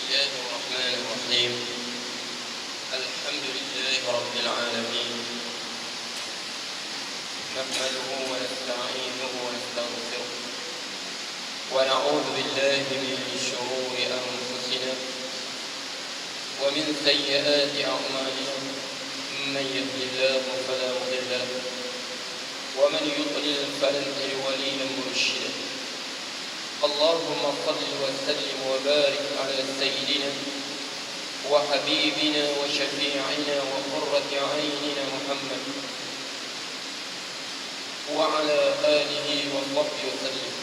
الله الرحمن الرحيم. الحمد لله رب العالمين، نحمده ونستعينه ونستغفره ونعوذ بالله من شرور أنفسنا ومن سيئات أعمالنا، من يهد الله فلا مضل له ومن يضلل فلن تجد وليا مرشدا. اللهم صل وسلم وبارك على سيدنا وحبيبنا وشفيعنا وقرة عيننا محمد وعلى آله وصحبه وسلم.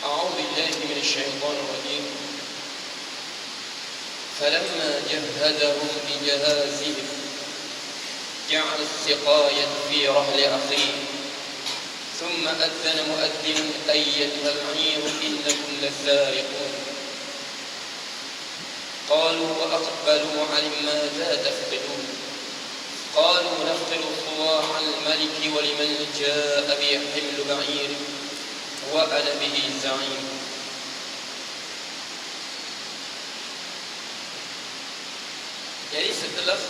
أعوذ بالله من الشيطان الرجيم. فلما جهزهم بجهازهم جعل السقاية في رحل أخيه ثم أذن مؤذن أيتها العير إنكم لسارقون. قالوا وأقبلوا على ماذا تفقدون؟ قالوا نفقد صواع الملك ولمن جاء به حمل بعير وأنا به زعيم. Jadi setelah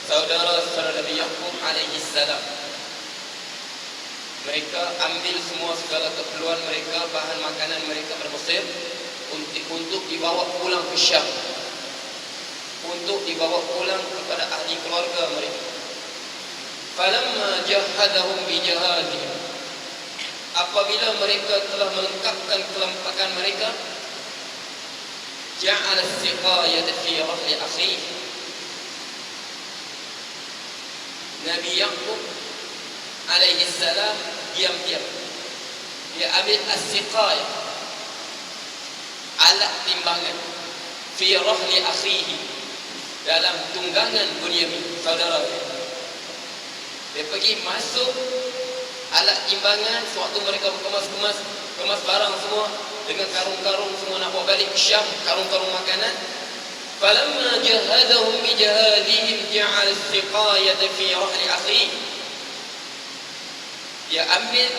saudara-saudara Nabi Yaqub alaihi salam, mereka ambil semua segala keperluan mereka, bahan makanan mereka pada Mesir untuk dibawa pulang ke Syam, untuk dibawa pulang kepada ahli keluarga mereka. Falamma jahadahum bijahadihim, apabila mereka telah melengkapkan kelampakan mereka, ja'ala as-siqayata fi rahli akhihi, Nabi Yaqub alaihi salam diam-diam dia ambil as-siqayah, alat timbangan, fi rahli akhihi, dalam tunggangan Bunyamin saudara dia. Dia pergi masuk alat timbangan sewaktu mereka kemas barang semua dengan karung-karung semua nak bawa balik ke Syam, karung-karung makanan. Falamma jahadahum bijahadihim ja'al as-siqayata fi rahli akhihi, dia ambil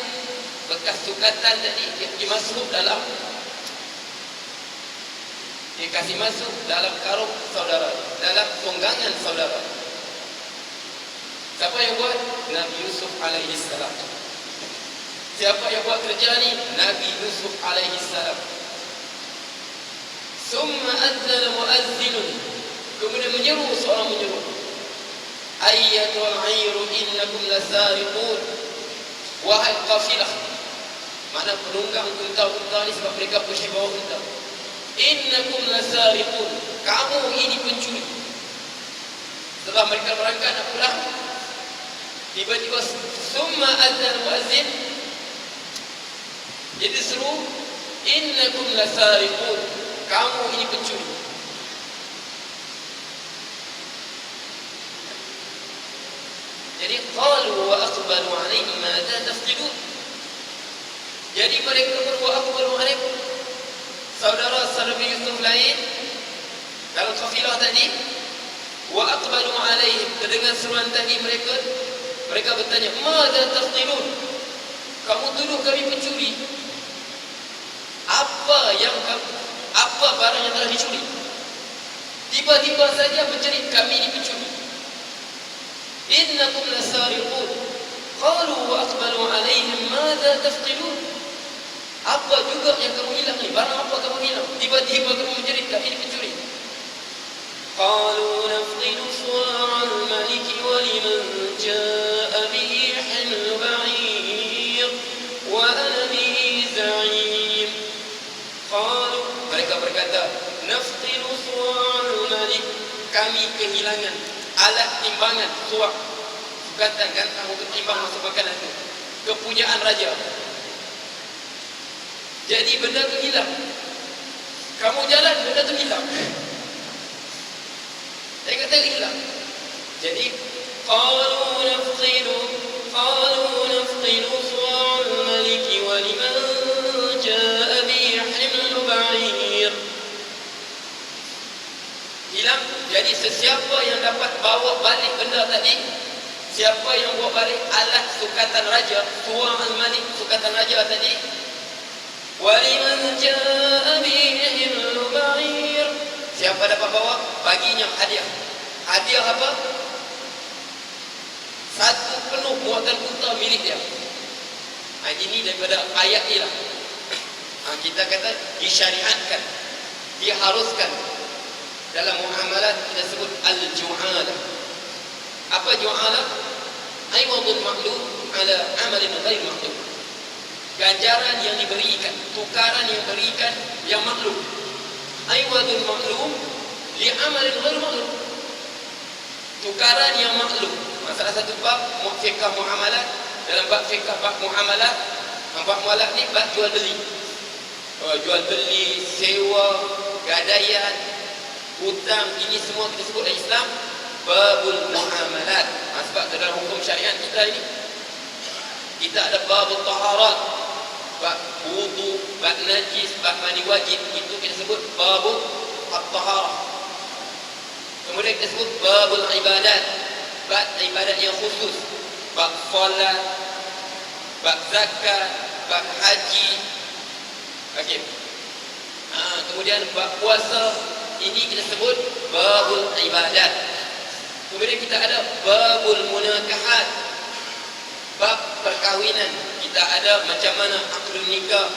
bekas sukatan tadi, dia pergi masuk dalam, dia kasih masuk dalam karung saudara, dalam tunggangan saudara. Siapa yang buat? Nabi Yusuf alaihi salam. Siapa yang buat kerja ni? Nabi Yusuf alaihi salam. Summa adzana mu'adzinun, kemudian menyeru seorang menyeru, ayyatul 'ayru innakum lasariqun, wahai qafilah, makna penunggang unta-unta ni sebab mereka pergi bawa unta, innakum lasariqun, kamu ini pencuri. Setelah mereka berangkat nak pulang, tiba-tiba summa adzana mu'adzin, jadi seru, innakum lasariqun, kamu ini pencuri. Jadi qalu wa aqbalu alaihi madza tafqidun, jadi mereka berbuat aqbalu alaikum, saudara-saudara Yusuf lain dalam kafilah tadi, wa aqbalu alaihi, terdengar seruan tadi mereka bertanya, madza tafqidun, kamu tuduh kami pencuri, apa barang yang telah dicuri? Tiba-tiba saja bercerit kami ini pencuri. Innakum lasariqun. Qalu wa aqbalu alaihim madza tafqidun, apa juga yang kamu hilang ni? Barang apa kamu hilang? Tiba-tiba kamu bercerit kami ini pencuri. Qalu nafqidu suwa'al maliki wa liman ja'a bihi himlu ba'ir wa ana bihi za'im. Qalu, mereka berkata, nafqidu suwa'al malik, kami kehilangan alat timbangan, suwa' sukatan gantang untuk timbang masuk makanan itu, kepunyaan raja. Jadi benda itu hilang, kamu jalan benda itu hilang, saya kata hilang. Jadi qalu nafqidu suwa'al maliki wa liman ja'a bihi himlu ba'ir, hilang. Jadi sesiapa yang dapat bawa balik benda tadi, siapa yang bawa balik alat sukatan raja, suwa'al malik, sukatan raja tadi, Waliman jaa bihi al-ba'ir. Siapa dapat bawa, baginya hadiah. Hadiah apa? Satu penuh muatan unta milik dia. Ini daripada ayat ni lah. Kita kata disyariatkan, diharuskan. Dalam muamalat kita sebut al-ju'alah. Apa ju'alah? Aiwadul ma'lum ala amalin ghair maklum. Ganjaran yang diberikan, tukaran yang diberikan yang maklum. Aiwadul ma'lum li amalin ghair maklum. Tukaran yang maklum. Masalah satu bab fiqh muamalat. Dalam bab fiqh bab muamalat, bab muamalat ni bab jual beli. Jual beli, sewa, gadaian, hutang, ini semua kita sebut dalam Islam babul muamalat. Sebab dalam hukum syariat kita ini kita ada babul taharat, bab wudu, bab najis, bab mandi wajib, itu kita sebut babul at-taharah. Kemudian kita sebut babul ibadat, bab ibadat yang khusus, bab solat, bab zakat, bab haji. Okey. Kemudian bab puasa, ini kita sebut babul ibadat. Kemudian kita ada babul munakahat, bab perkahwinan. Kita ada macam mana akdul nikah,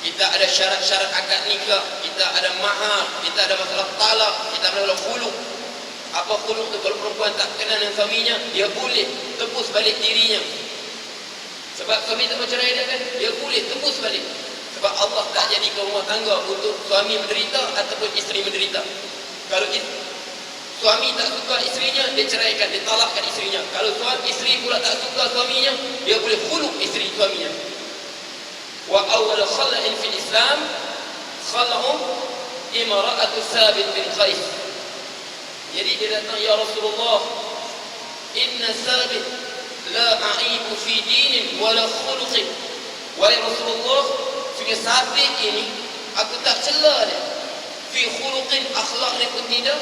kita ada syarat-syarat akad nikah, kita ada mahar, kita ada masalah talak, kita ada masalah khuluk. Apa khuluk tu? Kalau perempuan tak kenal dengan suaminya, dia boleh tebus balik dirinya. Sebab suami tak bercerai dia kan, dia boleh tebus balik. Sebab Allah tak jadikan rumah tangga untuk suami menderita ataupun isteri menderita. Kalau suami tak suka isterinya, dia ceraikan, dia talakkan isterinya. Kalau isteri pula tak suka suaminya, dia boleh khuluk isteri suaminya. Wa awal khala'in fil Islam khala'um imra'atu Sabit bin Qais. Jadi dia datang, ya Rasulullah, inna Sabit la a'ibu fi dinin wala khuluqin. Wahai Rasulullah, sehingga Sabit ini aku tak cela dia. Fi khuluqin, akhlak dia pun tidak,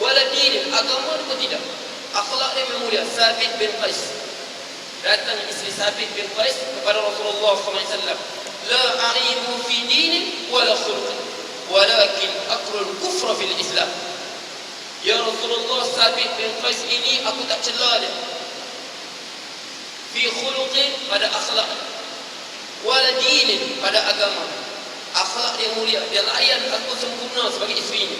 wala dinin, agama dia pun tidak. Akhlak dia mulia. Sabit bin Qais. Datang isteri Sabit bin Qais kepada Rasulullah SAW. La a'ibu fi dinin wala khuluqin, walakin akrul kufra fil Islam. Ya Rasulullah, Sabit bin Qais ini aku tak cela dia. Fi khuluqin, pada akhlak, wala dinin, pada agama. Akhlak dia mulia, dia layan aku sempurna sebagai isterinya.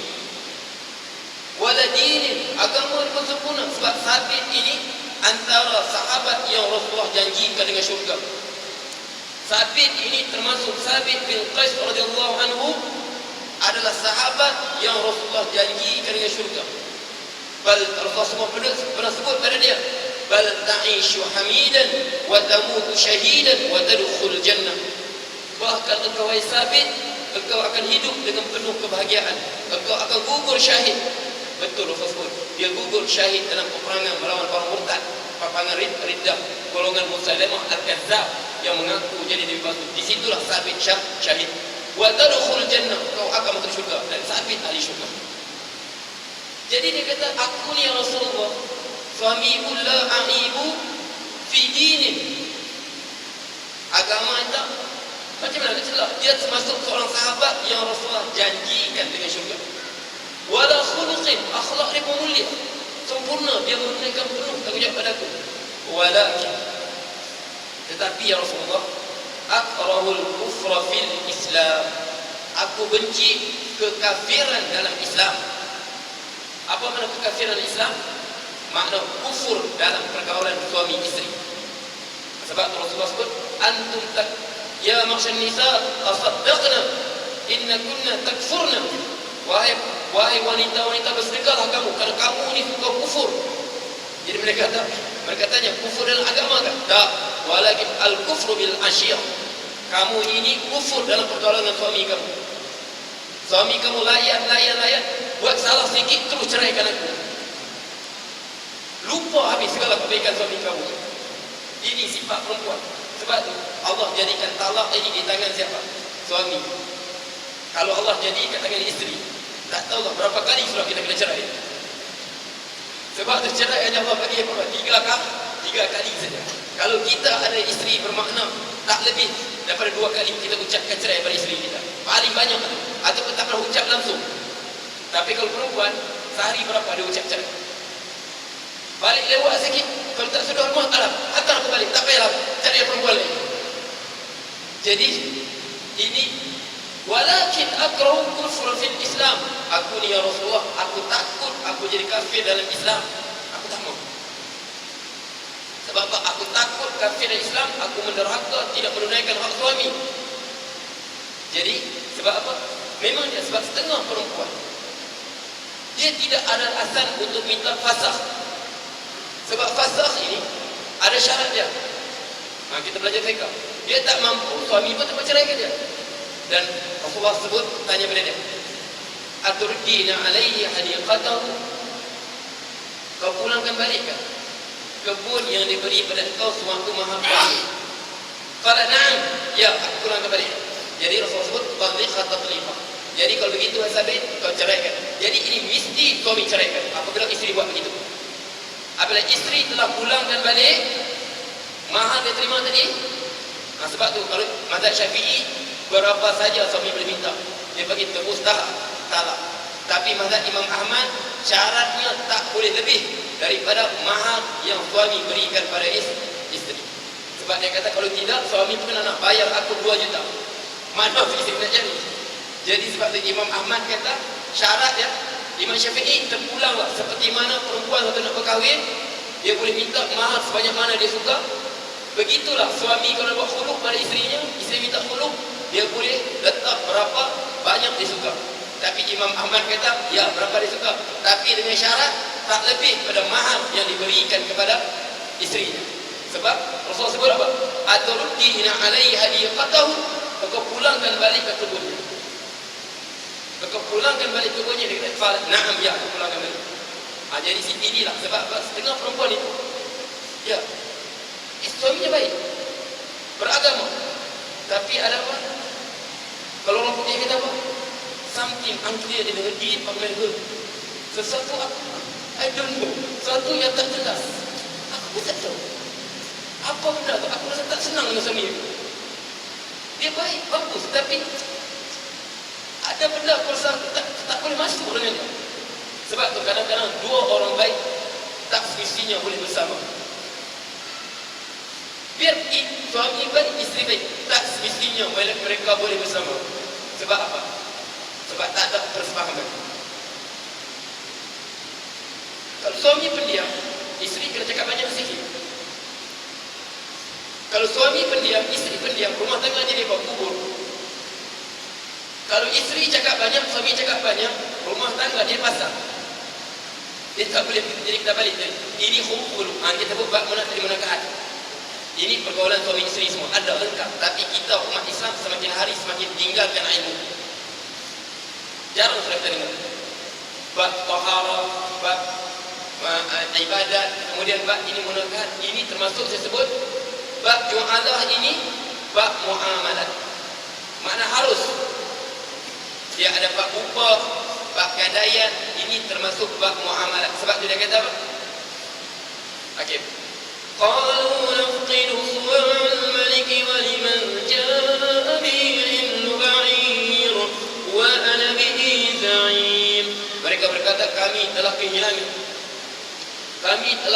Wala dinin, agama dia pun sempurna. Sebab Sabit ini antara sahabat yang Rasulullah janjikan dengan syurga. Sabit ini termasuk Sabit bin Qais radhiyallahu anhu adalah sahabat yang Rasulullah janjikan dengan syurga. Bal Rasulullah pernah sebut pada dia, bal ta'ishu hamidan wa tamutu syahidan wa tadkhul jannah. Bahkan engkau wahai Sabit, engkau akan hidup dengan penuh kebahagiaan, engkau akan gugur syahid. Betul Rasul sebut, dia gugur syahid dalam peperangan melawan para murtad, peperangan riddah, golongan Musailamah al-Kadzdzab yang mengaku jadi nabi palsu. Di situlah Sabit syahid. Wa tadkhul jannah, kau akan masuk syurga, dan Sabit ahli syurga. Jadi dia kata, aku ni ya Rasulullah, suamiku la a'ibu fi dinin, agama tak. Macam mana dia celah? Dia termasuk seorang sahabat yang Rasulullah janjikan dengan syurga. Wala khuluqin, akhlak dia pun mulia, sempurna, dia menunaikan penuh tanggungjawab padaku. Walakin, tetapi ya Rasulullah, akrahul kufra fil Islam, aku benci kekafiran dalam Islam. Apa makna kekafiran Islam? Makna kufur dalam pergaulan suami isteri. Sebab Rasulullah sebut, antum tak ya ma'syar nisa tasaddaqna inna kunna takfurna. Wahai wanita-wanita, bersedekahlah kamu, kerana kamu ni suka kufur. Jadi mereka tanya, kufur dalam agama kan? Tak. Walakin al-kufru bil asyir. Kamu ini kufur dalam pergaulan dengan suami kamu. Suami kamu layan, buat salah sedikit terus ceraikan aku. Lupa habis segala kebaikan suami kamu. Ini sifat perempuan. Sebab tu Allah jadikan talak ini di tangan siapa? Suami. Kalau Allah jadikan tangan isteri, tak tahulah berapa kali surah kita kena cerai. Sebab tu cerai hanya Allah bagi apa? 3 kah? 3 kali saja. Kalau kita ada isteri bermakna tak lebih daripada 2 kali kita ucapkan cerai pada isteri kita, paling banyak tu, ataupun tak pernah ucap langsung. Tapi kalau perempuan, sehari berapa dia ucap cerai. Balik lewat sikit, kalau tak sudah rumah, alam, hantar aku balik, tak payahlah cari perempuan lain. Jadi ini walakin akrahu kufra fil Islam. Aku ni ya Rasulullah, aku takut aku jadi kafir dalam Islam. Aku tak mau. Sebab apa? Aku takut kafir dalam Islam, aku menderhaka tidak menunaikan hak suami. Jadi sebab apa? Memang dia sebab setengah perempuan dia tidak ada alasan untuk minta fasakh. Sebab fasakh ini ada syarat dia. Kita belajar fiqh. Dia tak mampu, suami pun tak berceraikan dia. Dan Rasulullah sebut, tanya pada dia, aturdina alaihi hadiqatahu, kau pulangkan balikkan kebun yang diberi pada engkau sewaktu mahar suami? Qala na'am, ya, aku pulangkan balik. Jadi Rasulullah sebut talliqah tatliqah. Jadi kalau begitu Sabit, kau ceraikan. Jadi ini mesti suami ceraikan apabila isteri buat begitu. Apabila isteri telah pulangkan balik mahar dia terima tadi. Sebab tu kalau mazhab Syafi'i, berapa saja suami boleh minta, dia bagi tebus talak. Tapi mazhab Imam Ahmad, syaratnya tak boleh lebih daripada mahar yang suami berikan pada isteri. Sebab dia kata kalau tidak, suami pun nak bayar aku 2 juta. Mana isteri nak jadi? Jadi sebab tu Imam Ahmad kata syarat dia, Imam Syafi'i terpulanglah seperti mana perempuan satu nak berkahwin, dia boleh minta mahar sebanyak mana dia suka. Begitulah suami kalau buat khuluk pada isterinya, isteri minta khuluk, dia boleh letak berapa banyak dia suka. Tapi Imam Ahmad kata, ya berapa dia suka, tapi dengan syarat tak lebih pada mahar yang diberikan kepada isterinya. Sebab Rasulullah sebut apa? Aturdina alaihi hadiqatahu, kau pulangkan balik ke kebunnya. Kau pulangkan balik kebunnya, dia kata, na'am, ya, aku pulangkan balik. Jadi inilah sebab setengah perempuan itu, ya, suaminya baik, beragama, tapi ada apa? Kalau orang putih kata apa? Something unclear in her deed of manhood. Sesuatu I don't know, sesuatu yang tak jelas. Aku tak tahu apa benda tu. Aku rasa tak senang dengan suami aku. Dia baik, bagus, tapi ada benda aku rasa tak boleh masuk dengan dia. Sebab tu kadang-kadang 2 orang baik tak semestinya boleh bersama. Biar suami baik, isteri baik, tak semestinya mereka boleh bersama. Sebab apa? Sebab tak ada persefahaman. Kalau suami pendiam, isteri kena cakap banyak sikit. Kalau suami pendiam, isteri pendiam, rumah tangga jadi kubur. Kalau isteri cakap banyak, suami cakap banyak, rumah tangga dia pasang. Dia tak boleh. Jadi kita balik tadi, ini hukul. Kita buat munakahat. Ini pergaulan suami isteri semua ada lengkap. Tapi kita umat Islam semakin hari semakin tinggalkan ilmu. Jarang sudah kita dengar bab taharah, bab ibadat, kemudian bab ini munakahat. Ini termasuk saya sebut bab ju'alah, ini bab muamalat. Makna harus dia ada bab upah, bab gadaian. Ini termasuk bab muamalat. Sebab tu dia kata apa? Okey, qalu nafqidu suwa'al maliki wa liman ja'a bi'il ba'ir wa ana bihi za'im. Mereka berkata, kami telah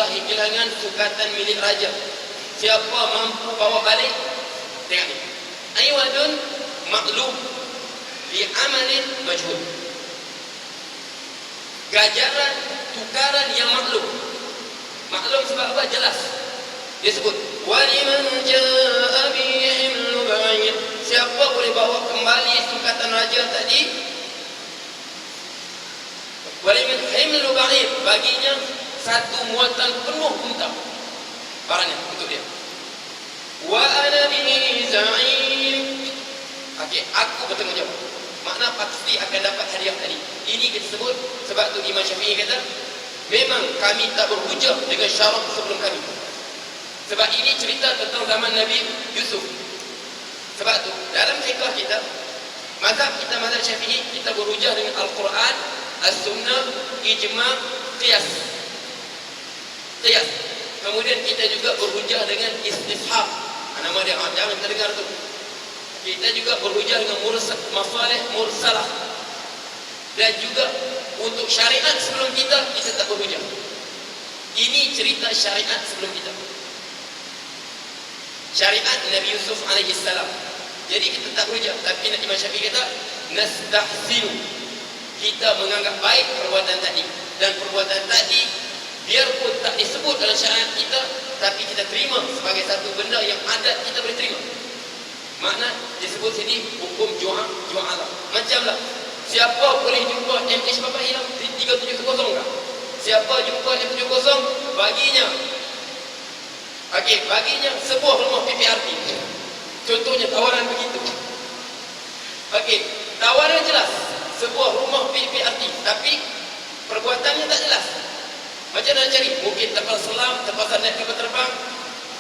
kehilangan sukatan milik raja. Siapa mampu bawa balik? Tengok ni, aywadun maklum bi amalin majhul. Ganjaran tukaran yang maklum. Maklum sebab apa? Jelas. Dia sebut waliman jaa bihimlu ba'ir. Siapa boleh bawa kembali sukatan raja tadi? Waliman himlu ba'ir, baginya satu muatan penuh unta barangnya untuk dia. Wa ana bihi za'im. Okey, aku bertanggungjawab. Makna pasti akan dapat hadiah tadi. Ini kita sebut, sebab tu Imam Syafi'i kata, memang kami tak berhujah dengan syarat sebelum kami. Sebab ini cerita tentang zaman Nabi Yusuf. Sebab tu dalam fiqh kita, mazhab Syafi'i, kita berhujah dengan Al-Quran, As-Sunnah, Ijma', Qiyas. Kemudian kita juga berhujah dengan istishab. Nama dia, jangan kita dengar tu. Kita juga berhujah dengan masalih mursalah. Dan juga untuk syariat sebelum kita tak berhujah. Ini cerita syariat sebelum kita. Syariat Nabi Yusuf alaihissalam. Jadi kita tak berhujah. Tapi Imam Syafi'i kata, nastahsinu. Kita menganggap baik perbuatan tadi. Dan perbuatan tadi, biarpun tak disebut dalam syariat kita, tapi kita terima sebagai satu benda yang adat kita boleh terima. Makna disebut sini hukum ju'alah. Macamlah, siapa boleh jumpa MH Bapak hilang 370 tak? Siapa jumpa M70, baginya baginya sebuah rumah PPRT. Contohnya tawaran begitu. Tawaran jelas, sebuah rumah PPRT, tapi perbuatannya tak jelas. Macam mana cari? Mungkin terpaksa selam, terpaksa naik kapal terbang,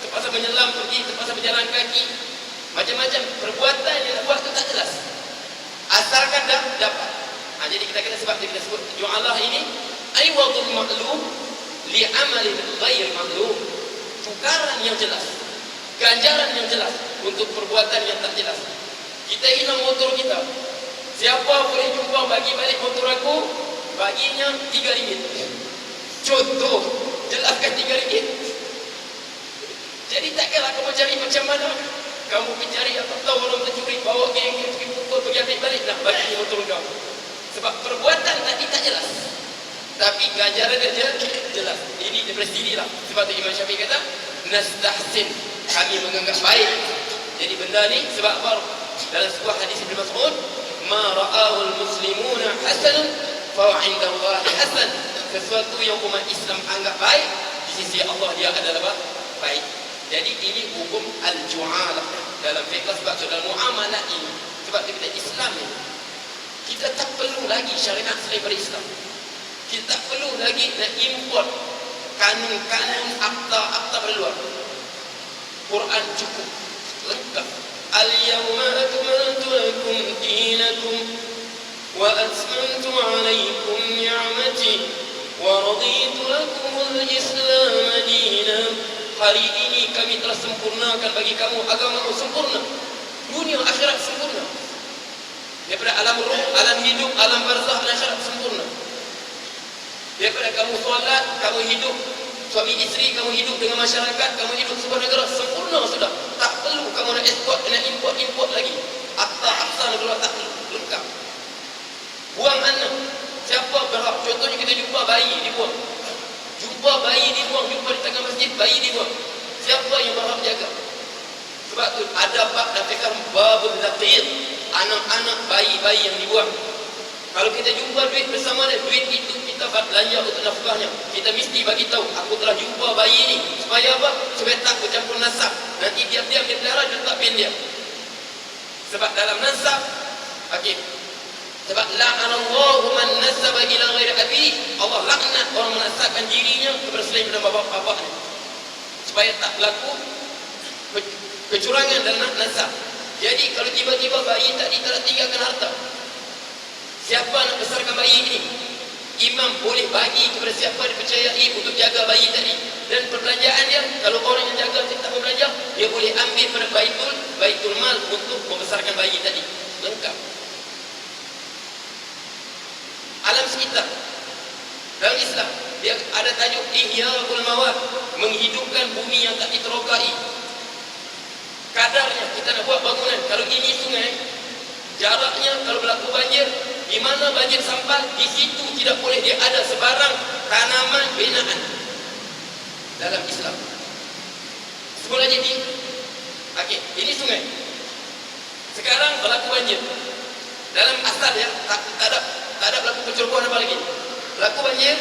terpaksa menyelam pergi, terpaksa berjalan kaki. Macam-macam perbuatan yang buat itu tak jelas. Asalkan dah dapat. Jadi kita kata sebab kita sebut ju'alah ini aywadul ma'lum li'amalin ghair ma'lum. Tukaran yang jelas, ganjaran yang jelas untuk perbuatan yang tak jelas. Kita hilang motor kita. Siapa boleh jumpa bagi balik motor aku? Baginya RM3. Contoh, jelaskan RM3. Jadi takkanlah kamu cari macam mana. Kamu mencari apa tahu orang tercuri, bawa geng pergi pukul, pergi ambil balik, nak bagi motor kamu. Sebab perbuatan tadi tak jelas, tapi ganjaran dia jelas. Ini daripada sinilah. Sebab tu Imam Syafi'i kata, nastahsin, kami menganggap baik. Jadi benda ni sebab apa? Dalam sebuah hadis Ibnu Mas'ud, ma ra'ahu al-muslimuna hasanun fa 'inda Allah hasan. Sesuatu yang umat Islam anggap baik, di sisi Allah dia adalah baik. Jadi ini hukum al-ju'alah dalam fiqh. Sebab dalam muamalah ini, sebab kita Islam ni, kita tak perlu lagi syariat selain daripada Islam. Kita tak perlu lagi nak import kanun-kanun akta dari luar. Quran cukup lengkap. Al-yawma akmaltu lakum dinakum wa atmamtu alaykum ni'mati wa raditu lakum al-islam dinan. Hari ini kami telah sempurnakan bagi kamu agama yang sempurna. Dunia akhirat sempurna. Daripada alam ruh, alam hidup, alam barzakh dan akhirat sempurna. Daripada kamu solat, kamu hidup suami isteri, kamu hidup dengan masyarakat, kamu hidup sebuah negara, sempurna sudah. Tak perlu kamu nak eksport, nak import lagi. Akta negara tak perlu, lengkap. Buang anak, siapa berhak? Contohnya kita jumpa bayi dibuang. Jumpa bayi dibuang, jumpa di tengah masjid, bayi dibuang. Siapa yang berhak jaga? Sebab tu ada bab dan fikir babul laqir, anak-anak bayi-bayi yang dibuang. Kalau kita jumpa duit bersama dia, duit itu kita belanja untuk nafkahnya. Kita mesti bagi tahu, aku telah jumpa bayi ni. Supaya apa? Supaya tak bercampur nasab. Nanti diam-diam dia pelihara, dia tak pin dia. Sebab dalam nasab, sebab la'anallahu man nasaba ila ghairi abi. Allah laknat orang menasabkan dirinya kepada selain daripada bapa-bapanya. Supaya tak berlaku kecurangan dalam nasab. Jadi kalau tiba-tiba bayi tadi telah tinggalkan harta, siapa nak besarkan bayi ini? Imam boleh bagi kepada siapa dipercayai untuk jaga bayi tadi. Dan perbelanjaan dia, kalau orang yang jaga tak berbelanja, dia boleh ambil pada baitul mal untuk membesarkan bayi tadi. Lengkap. Alam sekitar dalam Islam dia ada tajuk Ihya'ul Mawad, menghidupkan bumi yang tak diterokai. Kadarnya kita nak buat bangunan. Kalau ini sungai, jaraknya kalau berlaku banjir, di mana banjir sampai, di situ tidak boleh dia ada sebarang tanaman binaan dalam Islam. Semula jadi ini sungai. Sekarang berlaku banjir. Dalam asal ya tak ada berlaku pencerobohan apa lagi. Berlaku banjir,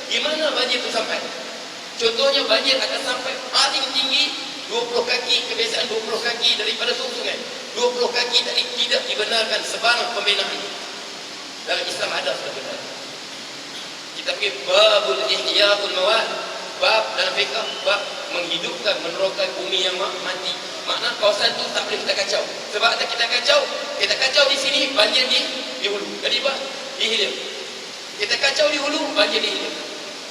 di mana banjir itu sampai? Contohnya banjir akan sampai paling tinggi 20 kaki, kebiasaan 20 kaki daripada sungai. 20 kaki tadi tidak dibenarkan sebarang pembinaan. Dalam Islam ada seperti itu. Kita pergi babul ihya'ul mawad, bab dalam fiqh, bab menghidupkan, menerokai bumi yang mati. Makna kawasan itu tak boleh kita kacau. Sebab kita kacau di sini, banjir di hulu. Jadi apa? Di hilir. Kita kacau di hulu, banjir di hilir.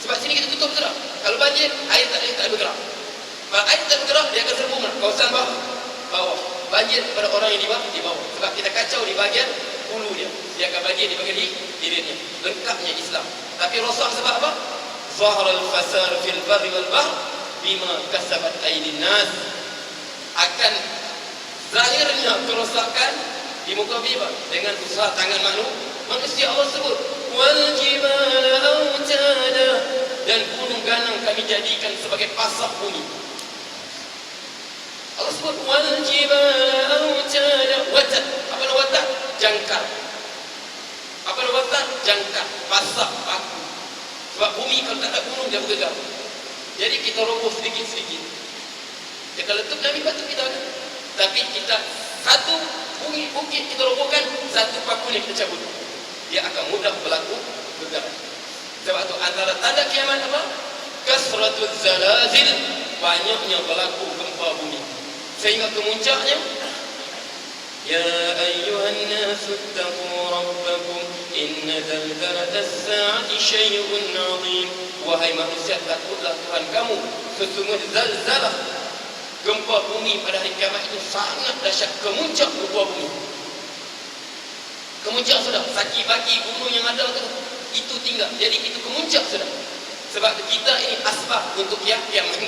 Sebab sini kita tutup betul. Kalau banjir, air tak bergerak. Kalau air tak bergerak, dia akan serbu mana? Kawasan bawah. Banjir pada orang yang di bawah. Sebab kita kacau di bahagian hulu dia. Dia akan banjir di bahagian hilirnya. Lengkapnya Islam. Tapi rosak sebab apa? Zahara al-fasad fil barri wal bahr bima kasabat aydin nas. Akan zahirnya kerosakan di muka bumi dengan usaha tangan manusia. Allah sebut wal jibala autada, dan gunung ganang kami jadikan sebagai pasak bumi. Allah sebut wal jibala autada. Watad, apa nama watad? Jangkar. Apa nama watad? Jangkar, pasak, paku. Sebab bumi kalau tak ada gunung dia bergegar. Jadi kita roboh sedikit-sedikit. Kita letup Nabi batu kita kan. Tapi kita satu bukit kita robohkan, satu paku yang kita cabut, dia akan mudah berlaku gegar. Sebab itu antara tanda kiamat apa? Kasratul zalazil, banyaknya berlaku gempa bumi. Sehingga kemuncaknya, ya ayyuhan nasu taqu rabbakum inna zalzalatas sa'ati syai'un 'azim. Wahai manusia, takutlah Tuhan kamu, sesungguhnya zalzalah, gempa bumi pada hari kiamat itu sangat dahsyat. Kemuncak gempa bumi, kemuncak sudah, saki-baki gunung yang ada itu tinggal. Jadi itu kemuncak sudah. Sebab kita ini asbab untuk kiamat.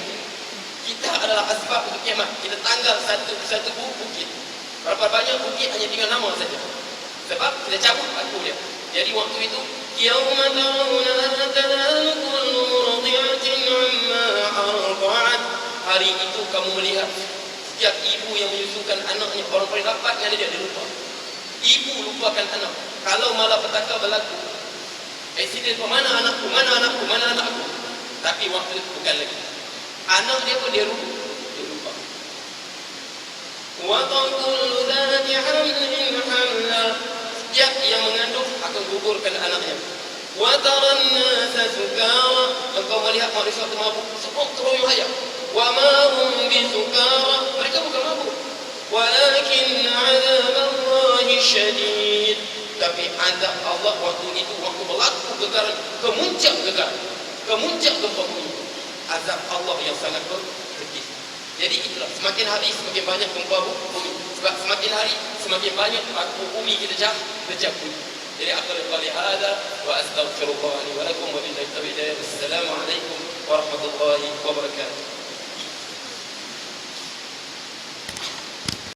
Kita adalah asbab untuk kiamat. Kita tanggal satu bukit. Berapa banyak bukit hanya tinggal nama saja. Sebab kita cabut batu dia. Jadi waktu itu, yauma tarawna tadhalu kullu murdi'atin 'amma arda'at. Hari itu kamu melihat setiap ibu yang menyusukan anaknya, orang paling rapat yang ada dia lupa. Ibu lupakan anak. Kalau malapetaka berlaku, accident, mana anakku, mana anakku, mana anakku. Tapi waktu itu bukan lagi. Anak dia pun dia lupa. Wa kullu dhati hamlin hamla. Setiap yang mengandung akan gugurkan anaknya. Wa taran nasa sukara. Engkau melihat manusia itu mabuk, semua teroyong hayat. Wa ma hum bisukara. Mereka bukan mabuk. Walakin 'adzaballahi syadid. Tapi azab Allah waktu itu, waktu berlaku gegaran, kemuncak gempa bumi, azab Allah yang sangat pedih. Jadi itulah, semakin hari semakin banyak gempa bumi. Sebab semakin hari semakin banyak paku bumi kita terjatuh. Jadi aku qali hada wa astaghfirullah li wa lakum wa billahi taufiq. Assalamualaikum warahmatullahi wabarakatuh.